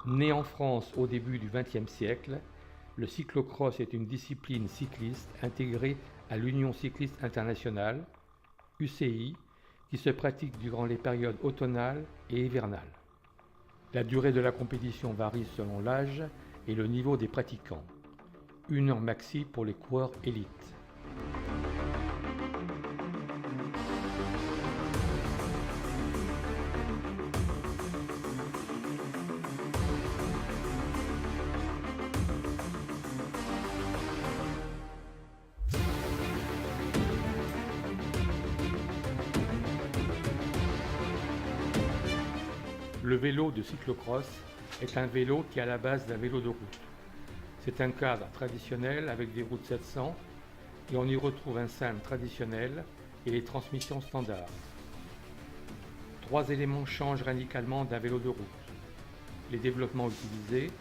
Né en France au début du XXe siècle, le cyclocross est une discipline cycliste intégrée à l'Union cycliste internationale, UCI, qui se pratique durant les périodes automnales et hivernales. La durée de la compétition varie selon l'âge et le niveau des pratiquants. 1 heure maxi pour les coureurs élites. Le vélo de cyclocross est un vélo qui est à la base d'un vélo de route. C'est un cadre traditionnel avec des roues de 700 et on y retrouve un cintre traditionnel et les transmissions standards. 3 éléments changent radicalement d'un vélo de route: les développements utilisés,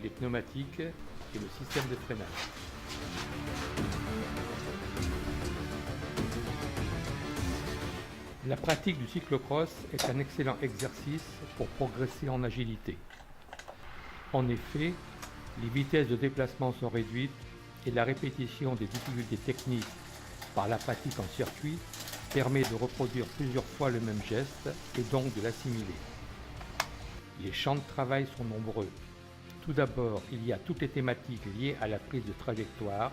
les pneumatiques et le système de freinage. La pratique du cyclocross est un excellent exercice pour progresser en agilité. En effet, les vitesses de déplacement sont réduites et la répétition des difficultés techniques par la pratique en circuit permet de reproduire plusieurs fois le même geste et donc de l'assimiler. Les champs de travail sont nombreux. Tout d'abord, il y a toutes les thématiques liées à la prise de trajectoire.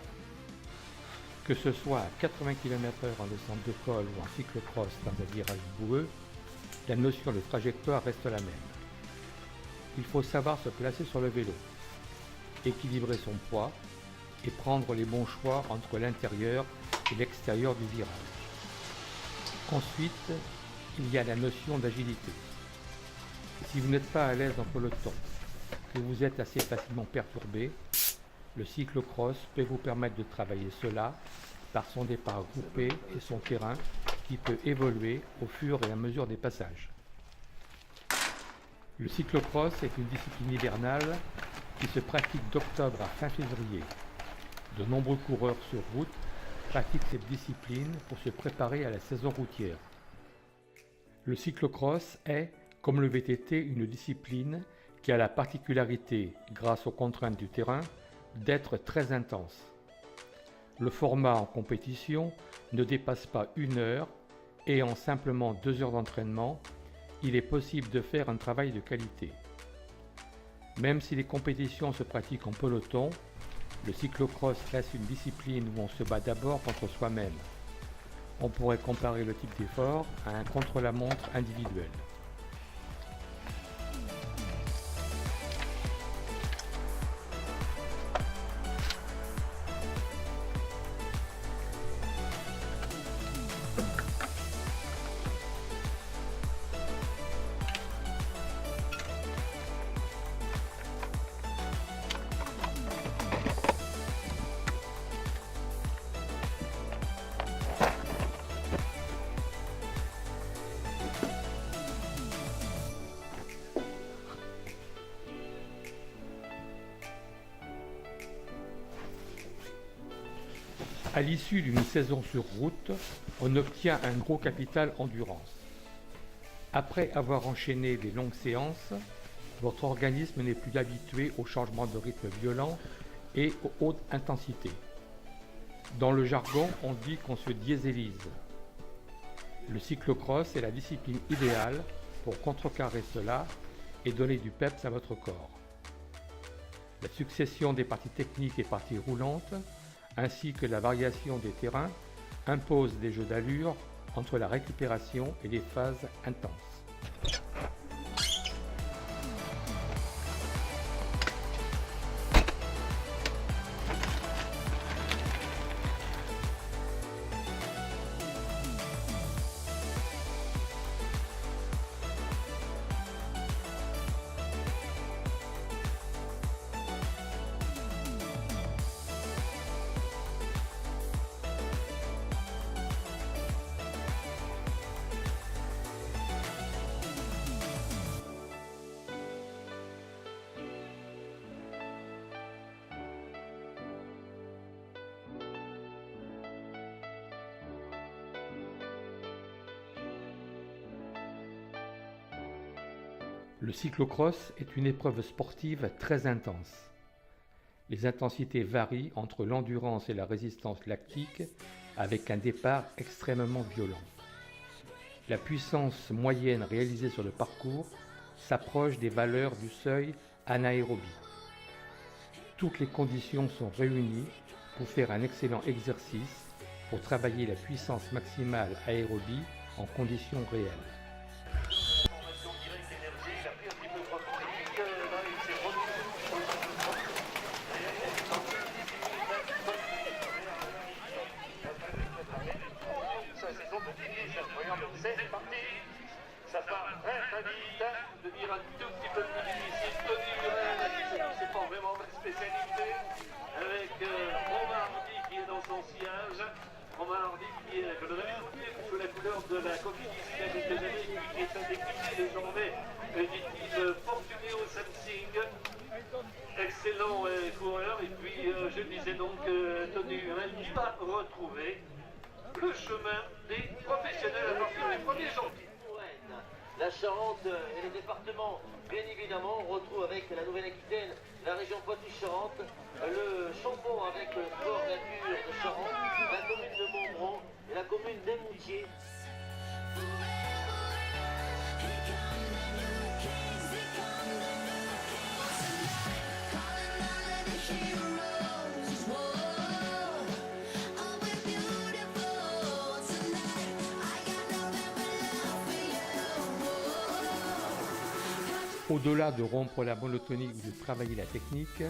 Que ce soit à 80 km/h en descente de col ou en cyclocross dans un virage boueux, la notion de trajectoire reste la même. Il faut savoir se placer sur le vélo, équilibrer son poids et prendre les bons choix entre l'intérieur et l'extérieur du virage. Ensuite, il y a la notion d'agilité. Si vous n'êtes pas à l'aise en peloton, que vous êtes assez facilement perturbé, le cyclocross peut vous permettre de travailler cela par son départ groupé et son terrain qui peut évoluer au fur et à mesure des passages. Le cyclocross est une discipline hivernale qui se pratique d'octobre à fin février. De nombreux coureurs sur route pratiquent cette discipline pour se préparer à la saison routière. Le cyclocross est, comme le VTT, une discipline qui a la particularité, grâce aux contraintes du terrain, d'être très intense. Le format en compétition ne dépasse pas 1 heure et en simplement 2 heures d'entraînement, il est possible de faire un travail de qualité. Même si les compétitions se pratiquent en peloton, le cyclocross reste une discipline où on se bat d'abord contre soi-même. On pourrait comparer le type d'effort à un contre-la-montre individuel. À l'issue d'une saison sur route, on obtient un gros capital endurance. Après avoir enchaîné des longues séances, votre organisme n'est plus habitué aux changements de rythme violents et aux hautes intensités. Dans le jargon, on dit qu'on se dieselise. Le cyclocross est la discipline idéale pour contrecarrer cela et donner du peps à votre corps. La succession des parties techniques et parties roulantes, ainsi que la variation des terrains, impose des jeux d'allure entre la récupération et les phases intenses. Le cyclocross est une épreuve sportive très intense. Les intensités varient entre l'endurance et la résistance lactique avec un départ extrêmement violent. La puissance moyenne réalisée sur le parcours s'approche des valeurs du seuil anaérobie. Toutes les conditions sont réunies pour faire un excellent exercice pour travailler la puissance maximale aérobie en conditions réelles. C'est parti, ça part très vite, devenir un tout petit peu plus difficile, c'est pas vraiment ma spécialité, avec Romain Hardy qui est dans son sillage, Romain Hardy qui est, je le répète, sous la couleur de la coquille d'ici il y a quelques années, qui est un des piliers désormais du team Fortuneo Samsung, excellent coureur, et puis je disais donc Tony Hurin qui va retrouver le chemin des professionnels à partir du 1er janvier. La Charente et les départements, bien évidemment, on retrouve avec la Nouvelle-Aquitaine, la région Poitou-Charentes, le Chambon avec le sport nature de Charente, la commune de Montbron et la commune d'Eymoutiers. Au-delà de rompre la monotonie ou de travailler la technique,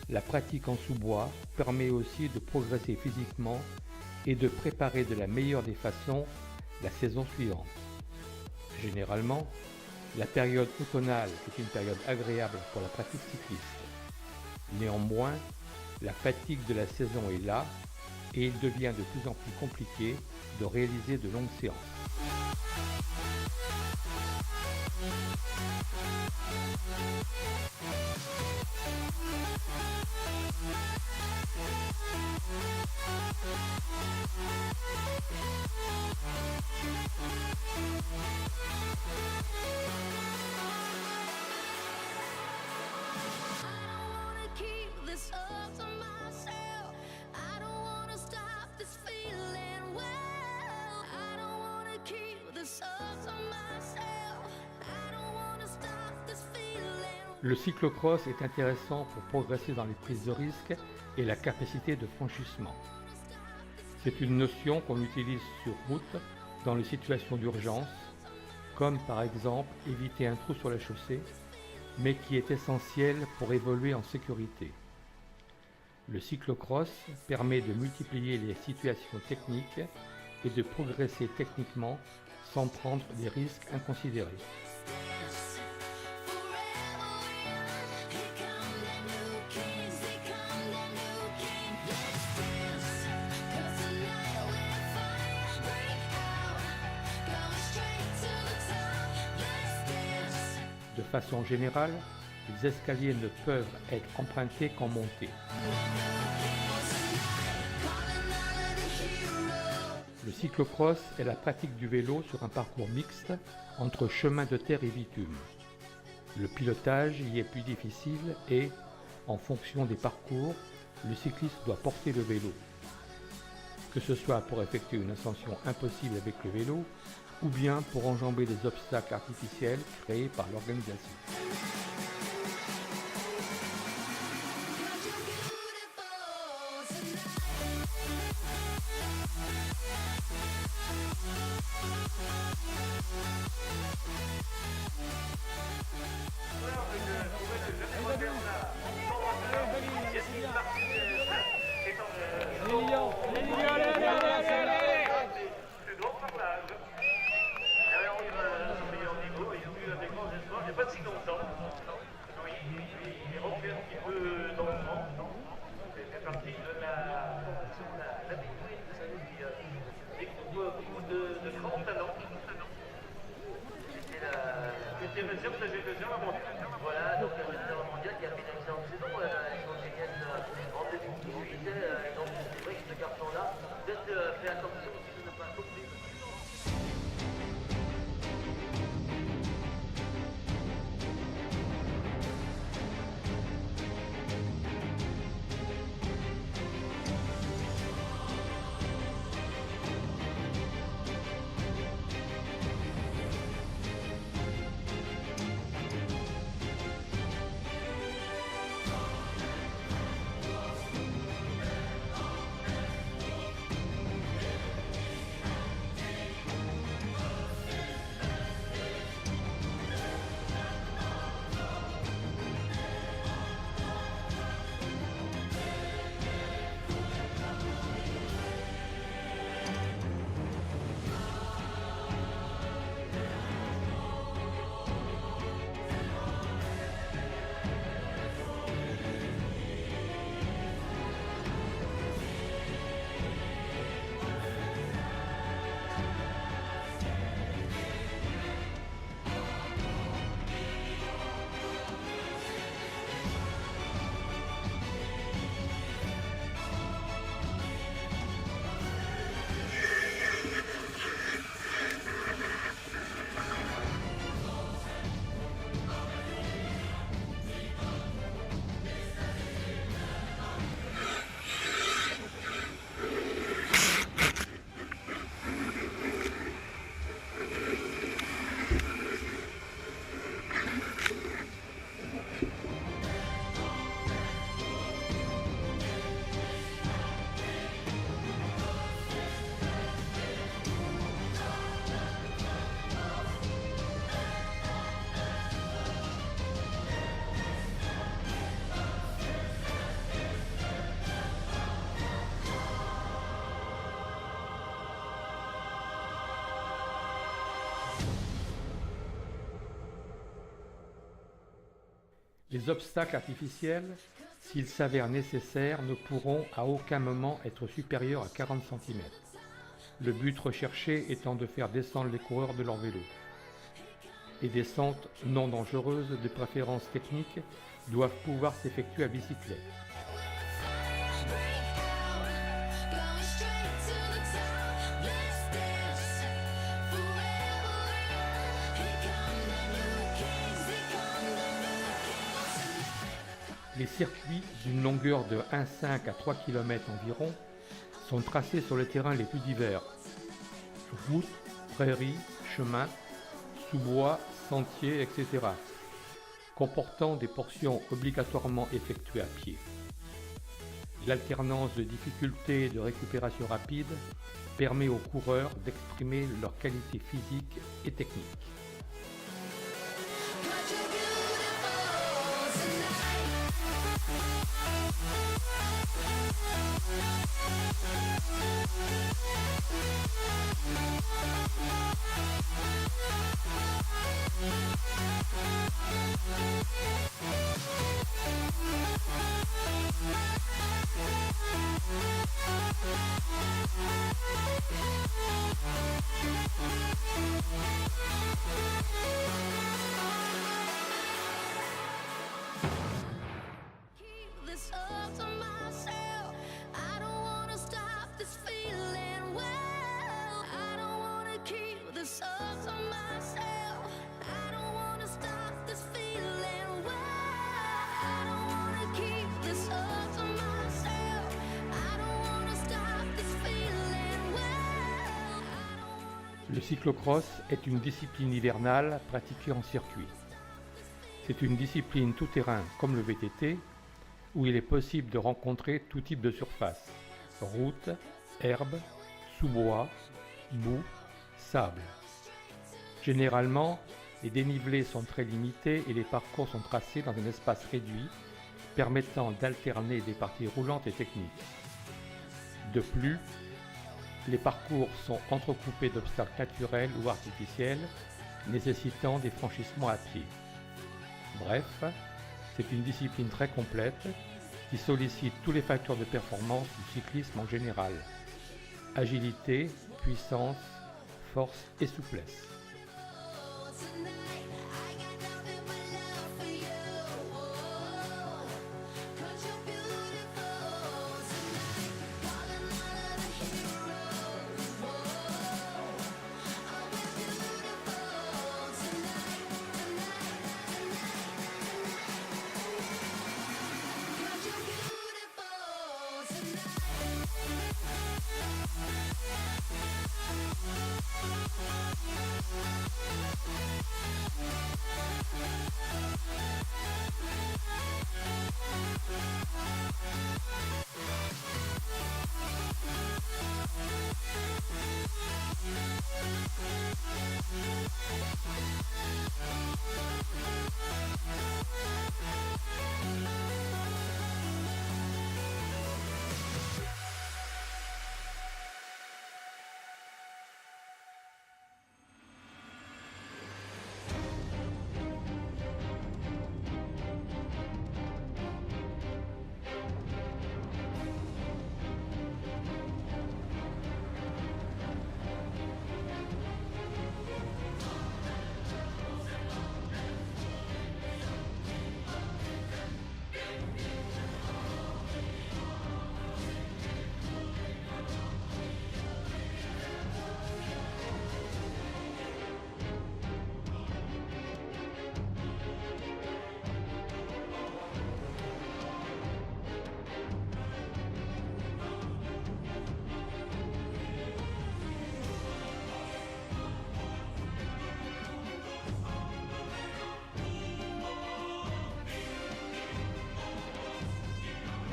la pratique en sous-bois permet aussi de progresser physiquement et de préparer de la meilleure des façons la saison suivante. Généralement, la période automnale est une période agréable pour la pratique cycliste. Néanmoins, la fatigue de la saison est là et il devient de plus en plus compliqué de réaliser de longues séances. Le cyclocross est intéressant pour progresser dans les prises de risques et la capacité de franchissement. C'est une notion qu'on utilise sur route dans les situations d'urgence, comme par exemple éviter un trou sur la chaussée, mais qui est essentielle pour évoluer en sécurité. Le cyclocross permet de multiplier les situations techniques et de progresser techniquement sans prendre des risques inconsidérés. De façon générale, les escaliers ne peuvent être empruntés qu'en montée. Le cyclocross est la pratique du vélo sur un parcours mixte entre chemin de terre et bitume. Le pilotage y est plus difficile et, en fonction des parcours, le cycliste doit porter le vélo. Que ce soit pour effectuer une ascension impossible avec le vélo, ou bien pour enjamber des obstacles artificiels créés par l'organisation. Il n'y a pas si longtemps. Oui, il est rentré un petit peu dans le vent. Il fait partie de la découverte de sa vie. Il découvre beaucoup de grands talents. C'était le réserve mondial. Voilà, donc le réserve mondial qui a fait une excellente saison. Quand il gagne en 2018, donc c'est vrai que ce garçon-là, peut-être fait attention aussi de ne pas tomber. Les obstacles artificiels, s'ils s'avèrent nécessaires, ne pourront à aucun moment être supérieurs à 40 cm. Le but recherché étant de faire descendre les coureurs de leur vélo. Les descentes non dangereuses, de préférence technique, doivent pouvoir s'effectuer à bicyclette. Les circuits d'une longueur de 1,5 à 3 km environ sont tracés sur les terrains les plus divers. Routes, prairies, chemins, sous-bois, sentiers, etc. comportant des portions obligatoirement effectuées à pied. L'alternance de difficultés et de récupération rapide permet aux coureurs d'exprimer leurs qualités physiques et techniques. Le cyclocross est une discipline hivernale pratiquée en circuit. C'est une discipline tout-terrain comme le VTT, où il est possible de rencontrer tout type de surface, route, herbe, sous-bois, boue, sable. Généralement, les dénivelés sont très limités et les parcours sont tracés dans un espace réduit, permettant d'alterner des parties roulantes et techniques. De plus, les parcours sont entrecoupés d'obstacles naturels ou artificiels, nécessitant des franchissements à pied. Bref, c'est une discipline très complète qui sollicite tous les facteurs de performance du cyclisme en général. Agilité, puissance, force et souplesse.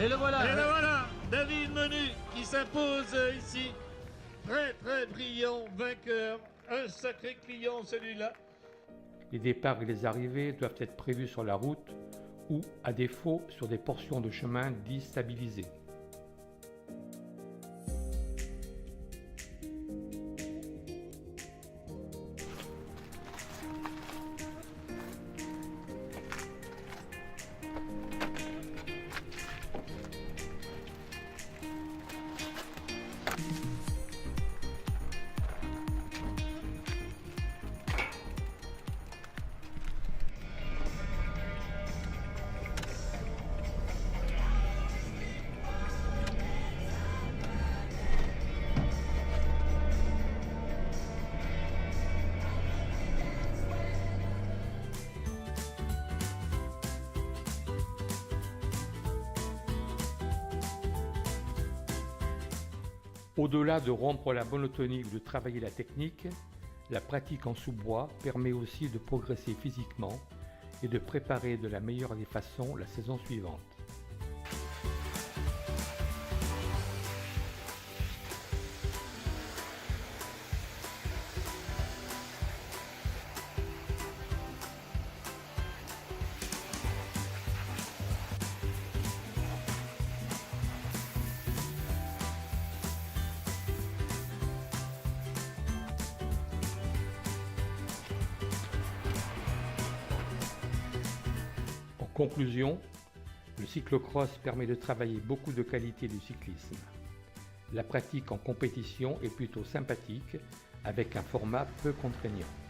Et le voilà, David Menu qui s'impose ici. Très très brillant, vainqueur. Un sacré client celui-là. Les départs et les arrivées doivent être prévus sur la route ou, à défaut, sur des portions de chemin dits stabilisées. Au-delà de rompre la monotonie ou de travailler la technique, la pratique en sous-bois permet aussi de progresser physiquement et de préparer de la meilleure des façons la saison suivante. En conclusion, le cyclocross permet de travailler beaucoup de qualités du cyclisme. La pratique en compétition est plutôt sympathique avec un format peu contraignant.